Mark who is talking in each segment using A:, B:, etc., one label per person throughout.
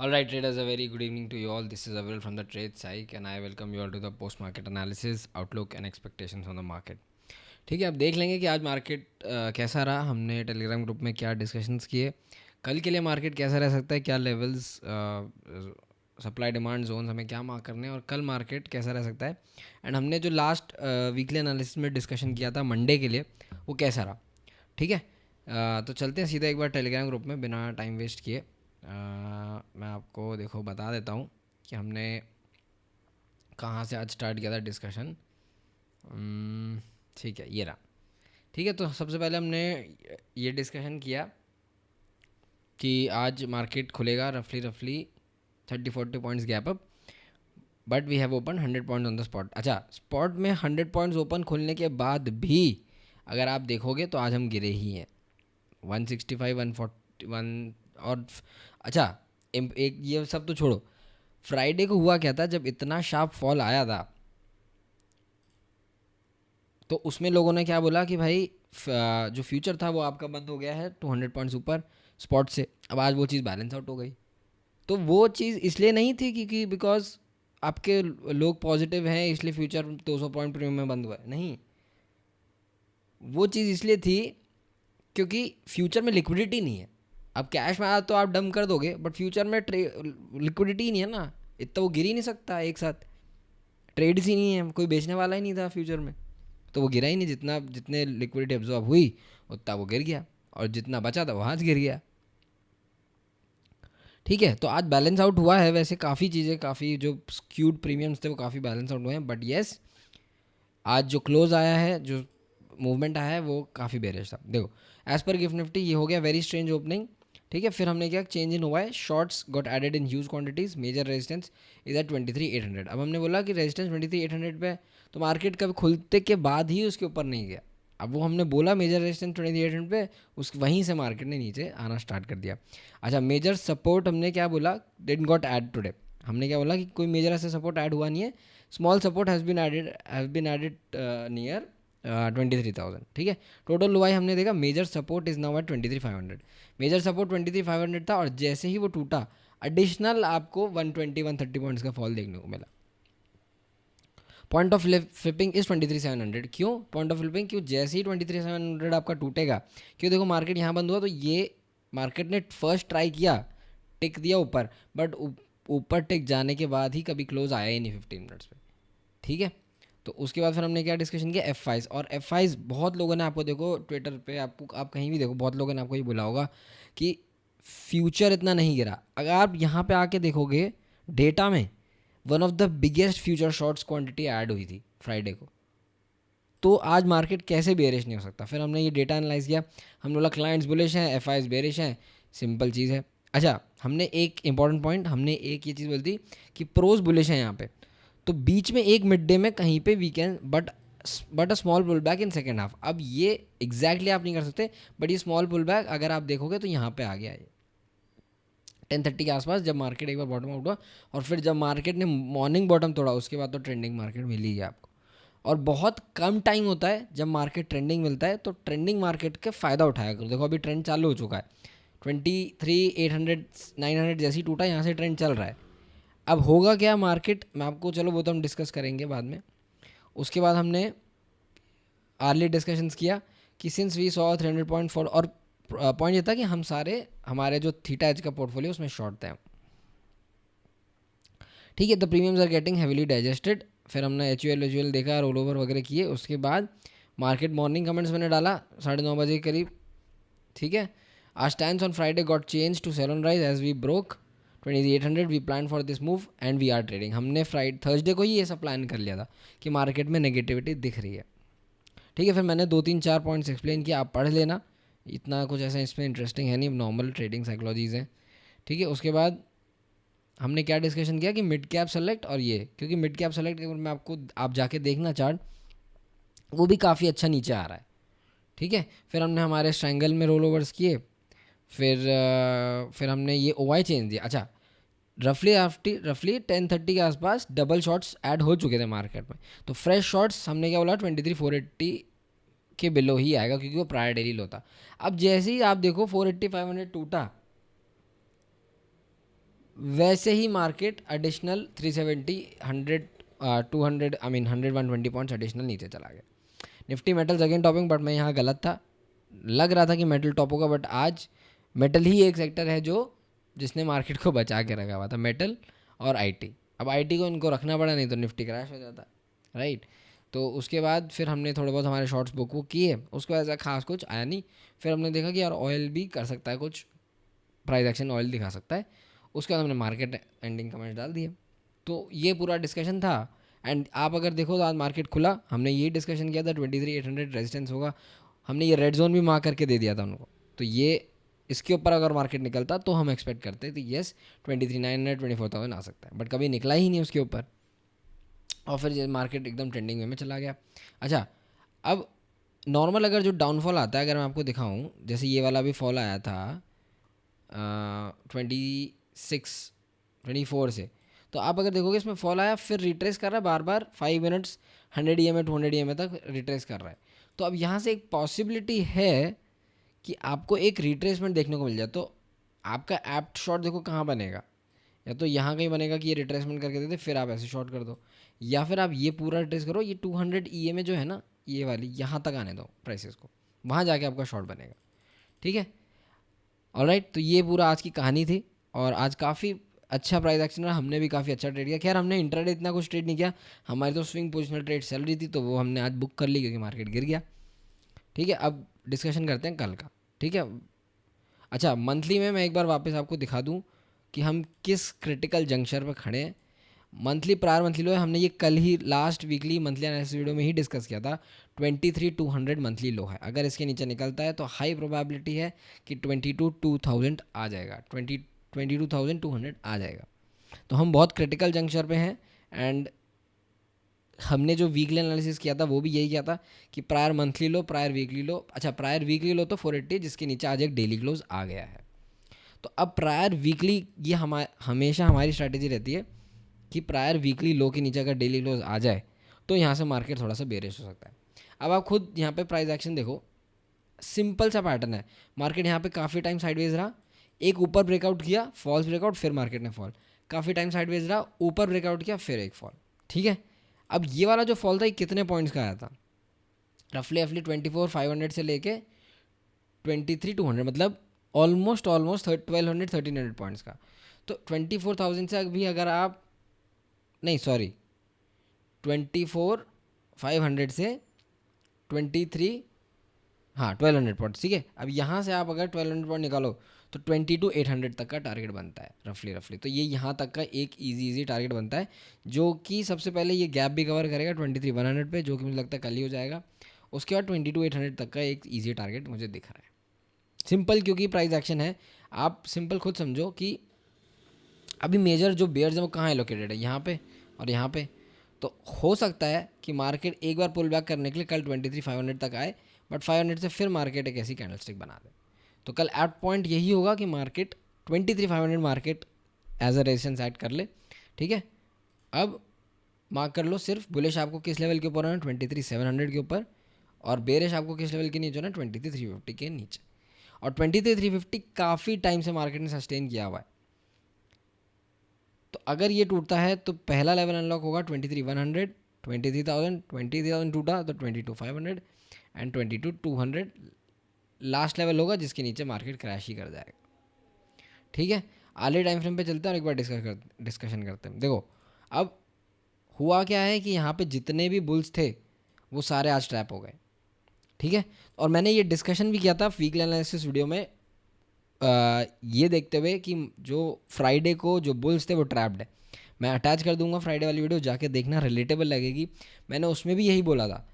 A: All right, traders, a very good evening to you all. This is Avril from the Trade Psych, and I welcome you all to the post market analysis, outlook, and expectations on the market. ठीक है, अब देख लेंगे कि आज market कैसा रहा. हमने टेलीग्राम ग्रुप में क्या डिस्कशंस किए, कल के लिए मार्केट कैसा रह सकता है, क्या लेवल्स, सप्लाई डिमांड जोन्स हमें क्या मार्क करने हैं, और कल मार्केट कैसा रह सकता है. एंड हमने जो लास्ट वीकली एनालिसिस में डिस्कशन किया था मंडे के लिए, वो कैसा रहा. ठीक है, तो चलते हैं सीधा एक बार टेलीग्राम ग्रुप में बिना टाइम वेस्ट किए. मैं आपको देखो बता देता हूँ कि हमने कहाँ से आज स्टार्ट किया था डिस्कशन. ठीक है, ये रहा. ठीक है, तो सबसे पहले हमने ये डिस्कशन किया कि आज मार्केट खुलेगा रफली 30-40 points gap up, but we have open 100 points on the spot. अच्छा, स्पॉट में 100 पॉइंट्स ओपन खुलने के बाद भी अगर आप देखोगे तो आज हम गिरे ही हैं 165, 141. और अच्छा, एक ये सब तो छोड़ो, फ्राइडे को हुआ क्या था जब इतना शार्प फॉल आया था, तो उसमें लोगों ने क्या बोला कि भाई जो फ्यूचर था वो आपका बंद हो गया है 200 पॉइंट्स ऊपर स्पॉट से. अब आज वो चीज़ बैलेंस आउट हो गई. तो वो चीज़ इसलिए नहीं थी क्योंकि बिकॉज आपके लोग पॉजिटिव हैं इसलिए फ्यूचर 200 पॉइंट प्रीमियम में बंद हुआ है. नहीं, वो चीज़ इसलिए थी क्योंकि फ्यूचर में लिक्विडिटी नहीं है. अब कैश में आया तो आप डम कर दोगे, बट फ्यूचर में लिक्विडिटी ही नहीं है ना, इतना वो गिर ही नहीं सकता एक साथ. ट्रेड्स ही नहीं है, कोई बेचने वाला ही नहीं था फ्यूचर में, तो वो गिरा ही नहीं. जितने लिक्विडिटी एब्जॉर्ब हुई उतना वो गिर गया, और जितना बचा था वो आज गिर गया. ठीक है, तो आज बैलेंस आउट हुआ है. वैसे काफ़ी चीज़ें, काफ़ी जो स्क्यूड प्रीमियम्स थे वो काफ़ी बैलेंस आउट हुए हैं, बट येस आज जो क्लोज आया है, जो मूवमेंट आया है वो काफ़ी बेरिश था. देखो, एज पर गिफ्ट निफ्टी ये हो गया वेरी स्ट्रेंज ओपनिंग. ठीक है, फिर हमने क्या चेंज इन हुआ है, shorts got added in huge quantities, major resistance is at 23,800. अब हमने बोला कि रेजिस्टेंस 23,800 पे, तो मार्केट कभी खुलते के बाद ही उसके ऊपर नहीं गया. अब वो हमने बोला मेजर रेजिस्टेंस 23,800 पे, उस वहीं से मार्केट ने नीचे आना स्टार्ट कर दिया. अच्छा, मेजर सपोर्ट हमने क्या बोला, डिडंट गॉट ऐड टुडे. हमने क्या बोला कि कोई मेजर ऐसा सपोर्ट ऐड हुआ नहीं है. Small support has been added near 23,000. ठीक है, टोटल लुआई हमने देखा, major support is now at 23,500. Major support 23,500 था, और जैसे ही वो टूटा एडिशनल आपको 120-130 पॉइंट्स का फॉल देखने को मिला. Point of flipping is 23,700. क्यों पॉइंट ऑफ फ्लिपिंग? क्यों जैसे ही 23,700 आपका टूटेगा, क्यों देखो मार्केट यहाँ बंद हुआ तो ये मार्केट ने फर्स्ट ट्राई किया, टिक दिया ऊपर, बट ऊपर टिक जाने के बाद ही कभी क्लोज आया ही नहीं 15 मिनट्स पे. ठीक है, तो उसके बाद फिर हमने क्या डिस्कशन किया, F5s. और F5s बहुत लोगों ने, आपको देखो ट्विटर पे, आपको आप कहीं भी देखो, बहुत लोगों ने आपको ये बोला होगा कि फ्यूचर इतना नहीं गिरा. अगर आप यहाँ पे आके देखोगे डेटा में, one of the biggest future shorts quantity add हुई थी फ्राइडे को. तो आज मार्केट कैसे बेरिश नहीं हो सकता. फिर हमने ये डेटा एनालाइज किया, हमने बोला क्लाइंट्स बुलिश हैं, F5s बेरिश हैं, सिंपल चीज़ है. अच्छा, हमने एक इंपॉर्टेंट पॉइंट, हमने एक ये चीज़ बोली थी कि प्रोज बुलिश हैं यहाँ पे, तो बीच में एक मिड डे में कहीं पे weekend, but a small pull back in second half. अब ये एग्जैक्टली आप नहीं कर सकते, बट ये स्मॉल पुल बैक अगर आप देखोगे तो यहाँ पे आ गया है 10:30 के आसपास, जब मार्केट एक बार बॉटम आउट हुआ, और फिर जब मार्केट ने मॉर्निंग बॉटम तोड़ा उसके बाद तो ट्रेंडिंग मार्केट मिली है आपको. और बहुत कम टाइम होता है जब मार्केट ट्रेंडिंग मिलता है, तो ट्रेंडिंग मार्केट के फ़ायदा उठाया करो. देखो अभी ट्रेंड चालू हो चुका है, 23,800 900 जैसी टूटा, यहाँ से ट्रेंड चल रहा है. अब होगा क्या मार्केट, मैं आपको, चलो वो तो हम डिस्कस करेंगे बाद में. उसके बाद हमने आर्ली डिस्कशंस किया कि since we saw 300 point fall, और पॉइंट ये था कि हम सारे, हमारे जो थीटा एज का पोर्टफोलियो उसमें शॉर्ट थे. ठीक है, the premiums are getting heavily digested. फिर हमने एच यू एल देखा, रोल ओवर वगैरह किए. उसके बाद मार्केट मॉर्निंग कमेंट्स मैंने डाला 9:30 के करीब. ठीक है, our stands on Friday got change to sell on rise as we broke 23,800. We plan for this move and we are trading. हमने थर्सडे को ही ये सब प्लान कर लिया था कि मार्केट में नेगेटिविटी दिख रही है. ठीक है, फिर मैंने 2-3-4 पॉइंट्स एक्सप्लेन किया, आप पढ़ लेना, इतना कुछ ऐसा इसमें इंटरेस्टिंग है नहीं, नॉर्मल ट्रेडिंग साइकोलॉजीज़ हैं. ठीक है, उसके बाद हमने क्या डिस्कशन किया कि मिड कैप सेलेक्ट, और ये क्योंकि मिड कैप सेलेक्ट में आपको, आप जाके देखना चार्ट, वो भी काफ़ी अच्छा नीचे आ रहा है. ठीक है, फिर हमने हमारे स्ट्रैंगल में रोल ओवर्स किए. फिर हमने ये OI चेंज दिया. अच्छा, रफली 10:30 के आसपास डबल शॉट्स ऐड हो चुके थे मार्केट में, तो फ्रेश शॉट्स हमने क्या बोला 23,480 के बिलो ही आएगा क्योंकि वो प्रायर डेली लो था. अब जैसे ही आप देखो 480 500 टूटा, वैसे ही market additional 370 100 200 I mean 100 120 points additional नीचे चला गया। Nifty metals again topping, but मैं यहाँ गलत था, लग रहा था कि मेटल टॉप होगा, बट आज मेटल ही एक सेक्टर है जो जिसने मार्केट को बचा के रखा हुआ था, मेटल और आईटी। अब आईटी को इनको रखना पड़ा, नहीं तो निफ्टी क्रैश हो जाता, राइट। तो उसके बाद फिर हमने थोड़े बहुत हमारे शॉर्ट्स बुक वो किए, उसको ऐसा खास कुछ आया नहीं। फिर हमने देखा कि यार ऑयल भी कर सकता है कुछ, प्राइस एक्शन ऑयल दिखा सकता है। उसके बाद हमने मार्केट एंडिंग कमेंट्स डाल दिए। तो ये पूरा डिस्कशन था। एंड आप अगर देखो तो आज मार्केट खुला, हमने ये डिस्कशन किया था 23,800 रेजिस्टेंस होगा, हमने ये रेड जोन भी मार्क करके दे दिया था उनको। तो ये इसके ऊपर अगर मार्केट निकलता तो हम एक्सपेक्ट करते तो येस 23,900 24,000 आ सकता है, बट कभी निकला ही नहीं उसके ऊपर, और फिर मार्केट एकदम ट्रेंडिंग वे में चला गया। अच्छा, अब नॉर्मल अगर जो डाउनफॉल आता है, अगर मैं आपको दिखाऊं, जैसे ये वाला भी फॉल आया था 24 से, तो आप अगर देखोगे इसमें फॉल आया, फिर रिट्रेस कर रहा है बार बार 5 मिनट्स 100 EMA 200 EMA तक रिट्रेस कर रहा है। तो अब यहाँ से एक पॉसिबिलिटी है कि आपको एक रिट्रेसमेंट देखने को मिल जाए। तो आपका एप्ट शॉट देखो कहाँ बनेगा, या तो यहाँ कहीं बनेगा कि ये रिट्रेसमेंट करके देते फिर आप ऐसे शॉर्ट कर दो, या फिर आप ये पूरा रिट्रेस करो, ये 200 EMA जो है ना, ये वाली यहाँ तक आने दो प्राइसेस को, वहाँ जाके आपका शॉर्ट बनेगा। ठीक है, ऑलराइट। तो ये पूरा आज की कहानी थी, और आज काफ़ी अच्छा प्राइस एक्शन रहा, हमने भी काफ़ी अच्छा ट्रेड किया। खैर हमने इंट्राडे इतना कुछ ट्रेड नहीं किया, हमारी तो स्विंग पोजिशनल ट्रेड चल रही थी, तो वो हमने आज बुक कर ली क्योंकि मार्केट गिर गया। ठीक है, अब डिस्कशन करते हैं कल का। ठीक है, अच्छा मंथली में मैं एक बार वापस आपको दिखा दूं कि हम किस क्रिटिकल जंक्शन पर खड़े हैं। मंथली प्रायर मंथली लो है, हमने ये कल ही last weekly monthly analysis video में ही डिस्कस किया था। 23,200 मंथली लो है, अगर इसके नीचे निकलता है तो हाई प्रोबेबिलिटी है कि 22,200 आ जाएगा, 22,200 आ जाएगा। तो हम बहुत क्रिटिकल जंक्शन पे हैं, एंड हमने जो वीकली एनालिसिस किया था वो भी यही किया था कि प्रायर मंथली लो, प्रायर वीकली लो। अच्छा, प्रायर वीकली लो तो 480, जिसके नीचे आज एक डेली क्लोज आ गया है। तो अब प्रायर वीकली, ये हमेशा हमारी स्ट्रैटेजी रहती है कि प्रायर वीकली लो के नीचे अगर डेली क्लोज आ जाए तो यहाँ से मार्केट थोड़ा सा बेरिश हो सकता है। अब आप खुद यहाँ पे प्राइस एक्शन देखो, सिंपल सा पैटर्न है। मार्केट यहाँ पे काफ़ी टाइम साइडवेज रहा, एक ऊपर ब्रेकआउट किया, फॉल्स ब्रेकआउट, फिर मार्केट ने फॉल, काफ़ी टाइम साइडवेज रहा, ऊपर ब्रेकआउट किया, फिर एक फॉल। ठीक है, अब ये वाला जो फॉल था ये कितने पॉइंट्स का आया था, रफली 24,500 से लेके 23,200, मतलब ऑलमोस्ट 1,200 1,300 पॉइंट्स का। तो 24,000 से अभी अगर आप, नहीं सॉरी, 24,500 से 23, हाँ 1,200 पॉइंट। ठीक है, अब यहाँ से आप अगर 1,200 पॉइंट निकालो तो 22,800 तक का टारगेट बनता है रफली। तो ये यहाँ तक का एक इजी टारगेट बनता है, जो कि सबसे पहले ये गैप भी कवर करेगा 23,100 पे, जो कि मुझे लगता है कल ही हो जाएगा। उसके बाद 22,800 तक का एक ईजी टारगेट मुझे दिख रहा है। सिंपल, क्योंकि प्राइस एक्शन है, आप सिंपल खुद समझो कि अभी मेजर जो बेयर्स हैं वो कहाँ एलोकेटेड है, यहाँ पे और यहाँ पे। तो हो सकता है कि मार्केट एक बार पुल बैक करने के लिए कल 23,500 तक आए, बट 500 से फिर मार्केट एक ऐसी कैंडलस्टिक बना दे। तो कल एट पॉइंट यही होगा कि market 23,500 market as a resistance set कर ले। ठीक है, अब मार्क कर लो सिर्फ बुलिश आपको किस लेवल के ऊपर होना है, 23,700 के ऊपर, और बेरिश आपको किस लेवल के नीचे होना है, 23,350 के नीचे। और 23,350 काफ़ी टाइम से मार्केट ने सस्टेन किया हुआ है। तो अगर ये टूटता है तो पहला लेवल अनलॉक होगा 23,100, 23,000, 20,000 टूटा तो 22,500 एंड 22,200 लास्ट लेवल होगा, जिसके नीचे मार्केट क्रैश ही कर जाएगा। ठीक है, आले टाइम फ्रेम पे चलते हैं और एक बार डिस्कशन करते हैं। देखो अब हुआ क्या है कि यहाँ पे जितने भी बुल्स थे वो सारे आज ट्रैप हो गए। ठीक है, और मैंने ये डिस्कशन भी किया था वीकली एनालिसिस वीडियो में, ये देखते हुए कि जो फ्राइडे को जो बुल्स थे वो ट्रैप्ड है। मैं अटैच कर दूंगा फ्राइडे वाली वीडियो, जाके देखना, रिलेटेबल लगेगी। मैंने उसमें भी यही बोला था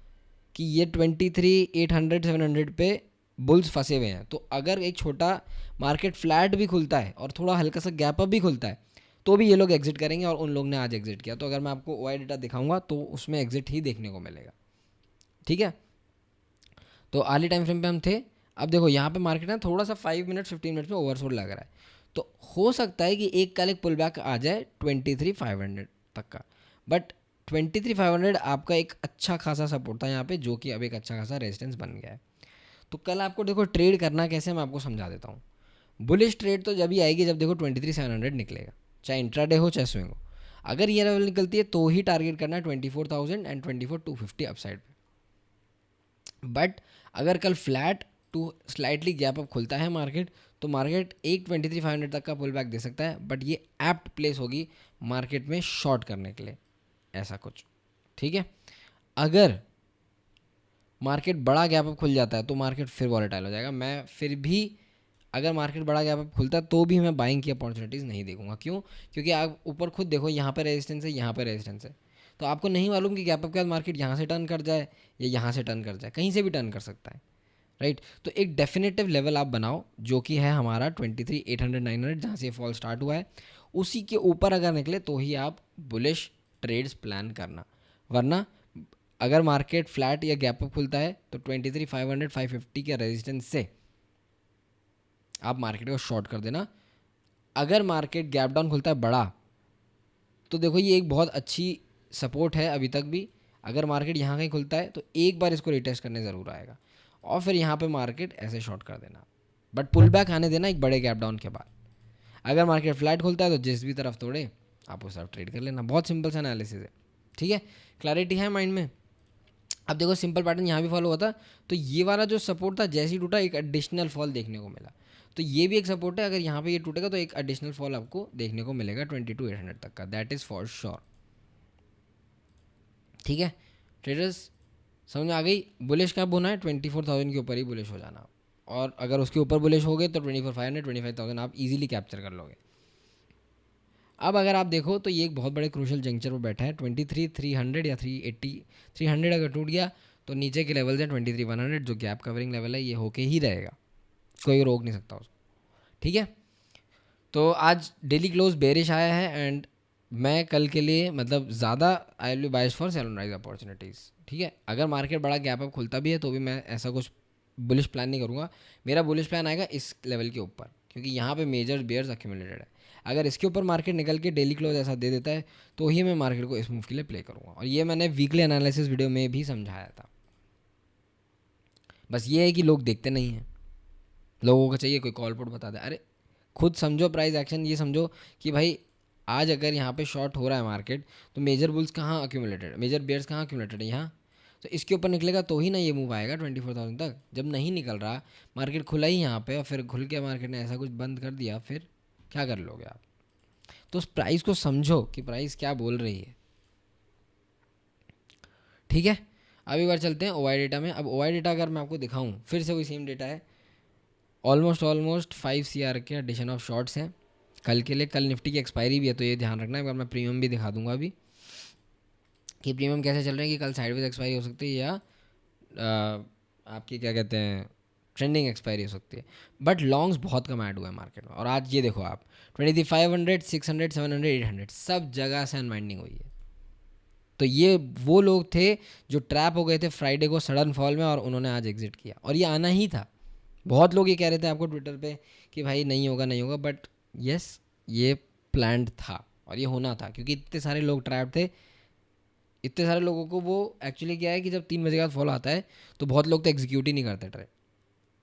A: कि ये 23,800 700 पे बुल्स फंसे हुए हैं। तो अगर एक छोटा मार्केट फ्लैट भी खुलता है और थोड़ा हल्का सा गैप अप भी खुलता है तो भी ये लोग एग्जिट करेंगे, और उन लोग ने आज एग्जिट किया। तो अगर मैं आपको OI डेटा दिखाऊंगा तो उसमें एग्जिट ही देखने को मिलेगा। ठीक है, तो अर्ली टाइम फ्रेम पे हम थे। अब देखो यहाँ पे मार्केट ना थोड़ा सा 5 मिनट 15 मिनट में ओवरसोल्ड लग रहा है, तो हो सकता है कि एक कल एक पुल बैक आ जाए 23,500 तक का, बट 23,500 आपका एक अच्छा खासा सपोर्ट था यहाँ पे, जो कि अब एक अच्छा खासा रेजिस्टेंस बन गया है। तो कल आपको देखो ट्रेड करना कैसे, मैं आपको समझा देता हूँ। बुलिश ट्रेड तो जब ही आएगी जब देखो 23,700 निकलेगा। चाहे इंट्राडे हो चाहे स्विंग हो। अगर ये लेवल निकलती है तो ही टारगेट करना है 24,000 एंड 24,250 अपसाइड पे। बट अगर कल flat to slightly gap up खुलता है मार्केट, तो मार्केट एक 23,500 तक का पुल बैक दे सकता है, बट ये एप्ट प्लेस होगी मार्केट में शॉर्ट करने के लिए, ऐसा कुछ। ठीक है, अगर मार्केट बड़ा गैप अप खुल जाता है तो मार्केट फिर वॉलेटाइल हो जाएगा। मैं फिर भी अगर मार्केट बड़ा गैप अप खुलता है तो भी मैं बाइंग की अपॉर्चुनिटीज़ नहीं देखूंगा। क्यों? क्योंकि आप ऊपर खुद देखो, यहाँ पर रेजिस्टेंस है, यहाँ पर रेजिस्टेंस है, तो आपको नहीं मालूम कि गैप अप के बाद मार्केट यहाँ से टर्न कर जाए या यहाँ से टर्न कर जाए, कहीं से भी टर्न कर सकता है, राइट। तो एक डेफिनेटिव लेवल आप बनाओ जो कि है हमारा 23,800 900, जहाँ से फॉल स्टार्ट हुआ है, उसी के ऊपर अगर निकले तो ही आप बुलिश ट्रेड्स प्लान करना। वरना अगर मार्केट फ्लैट या गैप अप खुलता है तो 23,500 550 के रेजिस्टेंस से आप मार्केट को शॉर्ट कर देना। अगर मार्केट गैप डाउन खुलता है बड़ा, तो देखो ये एक बहुत अच्छी सपोर्ट है अभी तक भी। अगर मार्केट यहाँ कहीं खुलता है तो एक बार इसको रिटेस्ट करने ज़रूर आएगा, और फिर यहाँ पे मार्केट ऐसे शॉर्ट कर देना, बट पुल बैक आने देना एक बड़े गैप डाउन के बाद। अगर मार्केट फ्लैट खुलता है तो जिस भी तरफ तोड़े आप उस तरफ ट्रेड कर लेना। बहुत सिंपल सा एनालिसिस है, ठीक है। क्लैरिटी है माइंड में? अब देखो सिंपल पैटर्न यहाँ भी फॉलो हुआ था, तो ये वाला जो सपोर्ट था जैसे ही टूटा एक एडिशनल फॉल देखने को मिला, तो ये भी एक सपोर्ट है। अगर यहाँ पे ये टूटेगा तो एक एडिशनल फॉल आपको देखने को मिलेगा 22,800 तक का, दैट इज़ फॉर श्योर। ठीक है ट्रेडर्स, समझ में आ गई? बुलिश कब होना है? 24,000 के ऊपर ही बुलिश हो जाना, और अगर उसके ऊपर बुलिश हो गए तो 24,500 25,000 आप इजीली कैप्चर कर लोगे। अब अगर आप देखो तो ये एक बहुत बड़े क्रूशल जंक्चर पर बैठा है, 23,300 या 380 300 अगर टूट गया तो नीचे के लेवल है 23,100, जो गैप कवरिंग लेवल है, ये होके ही रहेगा, कोई रोक नहीं सकता उसको। ठीक है, तो आज डेली क्लोज बेरिश आया है, एंड मैं कल के लिए मतलब ज़्यादा I will be biased for sale and rise opportunities. ठीक है, अगर मार्केट बड़ा गैप अप खुलता भी है तो भी मैं ऐसा कुछ बुलिश प्लान नहीं करूँगा। मेरा बुलिश प्लान आएगा इस लेवल के ऊपर, क्योंकि यहाँ पे मेजर बेयर्स अक्यूमुलेटेड है। अगर इसके ऊपर मार्केट निकल के डेली क्लोज ऐसा दे देता है तो ही मैं मार्केट को इस मूव के लिए प्ले करूँगा, और ये मैंने वीकली एनालिसिस वीडियो में भी समझाया था। बस ये है कि लोग देखते नहीं हैं, लोगों को चाहिए कोई कॉल पुट बता दे। अरे खुद समझो प्राइस एक्शन, ये समझो कि भाई आज अगर यहाँ पे शॉर्ट हो रहा है मार्केट, तो मेजर बुल्स कहाँ अक्यूमुलेटेड, मेजर बेयर्स कहाँ अक्यूमुलेटेड है? यहाँ। तो इसके ऊपर निकलेगा तो ही ना ये मूव आएगा 24,000 तक। जब नहीं निकल रहा, मार्केट खुला ही यहाँ पे और फिर खुल के मार्केट ने ऐसा कुछ बंद कर दिया, फिर क्या कर लोगे आप? तो उस प्राइस को समझो कि प्राइस क्या बोल रही है। ठीक है, अब एक बार चलते हैं ओआई डेटा में। अब ओआई डेटा अगर मैं आपको दिखाऊं, फिर से वही सेम डेटा है, ऑलमोस्ट 5 CR के एडिशन ऑफ शॉर्ट्स हैं कल के लिए। कल निफ्टी की एक्सपायरी भी है, तो ये ध्यान रखना है। एक बार मैं प्रीमियम भी दिखा दूंगा अभी कि प्रीमियम कैसे चल रहे हैं, कि कल साइडवेज एक्सपायरी हो सकती है या आपकी क्या कहते हैं ट्रेंडिंग एक्सपायरी हो सकती है। बट लॉन्ग्स बहुत कम ऐड हुआ है मार्केट में, और आज ये देखो आप 23,500 600 700 800 सब जगह से अनवाइंडिंग हुई है। तो ये वो लोग थे जो ट्रैप हो गए थे फ्राइडे को सडन फॉल में, और उन्होंने आज एग्जिट किया, और ये आना ही था। बहुत लोग ये कह रहे थे आपको ट्विटर पे कि भाई नहीं होगा नहीं होगा, बट यस ये प्लान्ड था और ये होना था, क्योंकि इतने सारे लोग ट्रैप थे। इतने सारे लोगों को वो एक्चुअली क्या है कि जब 3 बजे के बाद फॉल आता है तो बहुत लोग तो एग्जीक्यूट ही नहीं करते ट्रेड,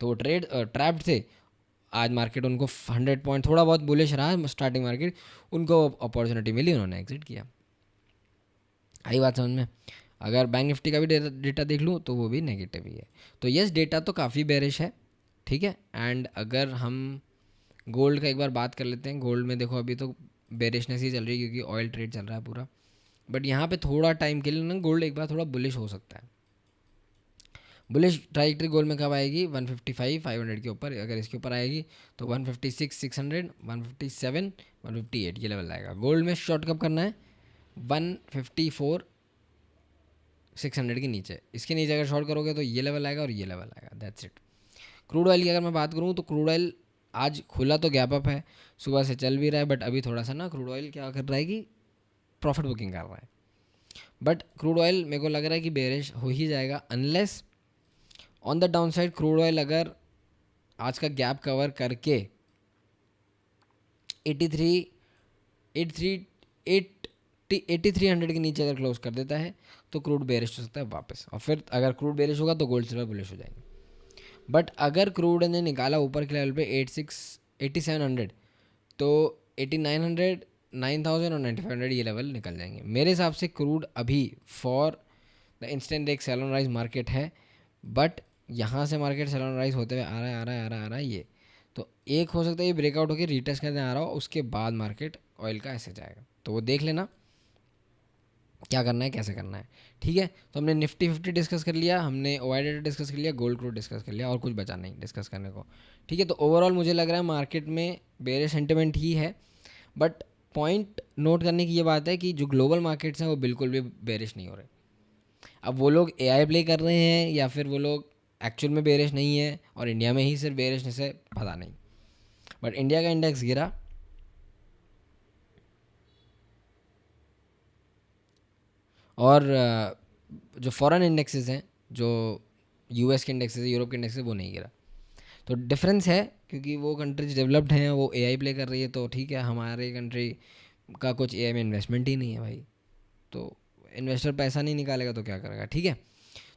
A: तो वो ट्रेड ट्रैप्ड थे। आज मार्केट उनको 100 पॉइंट थोड़ा बहुत बुलिश रहा स्टार्टिंग मार्केट, उनको अपॉर्चुनिटी मिली, उन्होंने एग्जिट किया। आई बात समझ में? अगर बैंक निफ्टी का भी डेटा देख लूँ तो वो भी नेगेटिव ही है। तो यस डेटा तो काफ़ी बेरिश है, ठीक है। एंड अगर हम गोल्ड का एक बार बात कर लेते हैं, गोल्ड में देखो अभी तो बेरिशनेस ही चल रही है क्योंकि ऑयल ट्रेड चल रहा है पूरा, बट यहाँ पे थोड़ा टाइम के लिए ना गोल्ड एक बार थोड़ा बुलिश हो सकता है। बुलिश ट्राइजेक्टरी गोल्ड में कब आएगी? 155 500 के ऊपर। अगर इसके ऊपर आएगी तो 156 600 157 158 ये लेवल आएगा। गोल्ड में शॉर्ट कब करना है? 154 600 के नीचे, इसके नीचे अगर शॉर्ट करोगे तो ये लेवल आएगा और ये लेवल आएगा, दैट्स इट। क्रूड ऑयल की अगर मैं बात करूँ तो क्रूड ऑयल आज खुला तो गैप अप है, सुबह से चल भी रहा है, बट अभी थोड़ा सा ना क्रूड ऑयल क्या कर रहा है कि प्रॉफिट बुकिंग कर रहा है। बट क्रूड ऑयल मेरे को लग रहा है कि बेरिश हो ही जाएगा, unless on the down side crude oil अगर आज का गैप कवर करके 8300 के नीचे अगर क्लोज कर देता है तो क्रूड बेरिश हो सकता है वापस, और फिर अगर क्रूड बेरिश होगा तो गोल्ड सिल्वर बुलिश हो जाएंगे। बट अगर क्रूड ने निकाला ऊपर के लेवल पे 8700 तो 8900 9000 और 9500 ये लेवल निकल जाएंगे मेरे हिसाब से। क्रूड अभी फॉर द इंस्टेंट एक सेल ऑन राइज मार्केट है, बट यहाँ से मार्केट सेल ऑन राइज होते हुए आ रहा है आ रहा है आ रहा है आ रहा है ये। तो एक हो सकता है ये ब्रेकआउट होकर रिटेस्ट करने आ रहा हो, उसके बाद मार्केट ऑयल का ऐसे जाएगा, तो वो देख लेना क्या करना है कैसे करना है। ठीक है, तो हमने निफ्टी 50 डिस्कस कर लिया, हमने ओआई डेटा डिस्कस कर लिया, गोल्ड क्रूड डिस्कस कर लिया, और कुछ बचा नहीं डिस्कस करने को। ठीक है, तो ओवरऑल मुझे लग रहा है मार्केट में बेरिश सेंटिमेंट ही है, बट पॉइंट नोट करने की ये बात है कि जो ग्लोबल मार्केट्स हैं वो बिल्कुल भी बेरिश नहीं हो रहे। अब वो लोग एआई प्ले कर रहे हैं या फिर वो लोग एक्चुअल में बेरिश नहीं है और इंडिया में ही सिर्फ बेरिशनेस है, पता नहीं। बट इंडिया का इंडेक्स गिरा, और जो फॉरेन इंडेक्सेस हैं, जो यूएस के इंडेक्सेस है, यूरोप के इंडेक्सेस, वो नहीं गिरा। तो डिफरेंस है, क्योंकि वो कंट्रीज डेवलप्ड हैं, वो एआई प्ले कर रही है, तो ठीक है। हमारे कंट्री का कुछ एआई में इन्वेस्टमेंट ही नहीं है भाई, तो इन्वेस्टर पैसा नहीं निकालेगा तो क्या करेगा। ठीक है,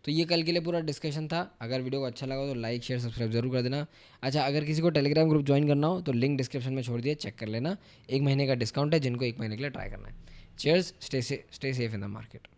A: तो ये कल के लिए पूरा डिस्कशन था। अगर वीडियो को अच्छा लगा तो लाइक शेयर सब्सक्राइब जरूर कर देना। अच्छा, अगर किसी को टेलीग्राम ग्रुप ज्वाइन करना हो तो लिंक डिस्क्रिप्शन में छोड़ दिया, चेक कर लेना। 1 महीने का डिस्काउंट है जिनको 1 महीने के लिए ट्राई करना है। Chairs, stay safe in the market.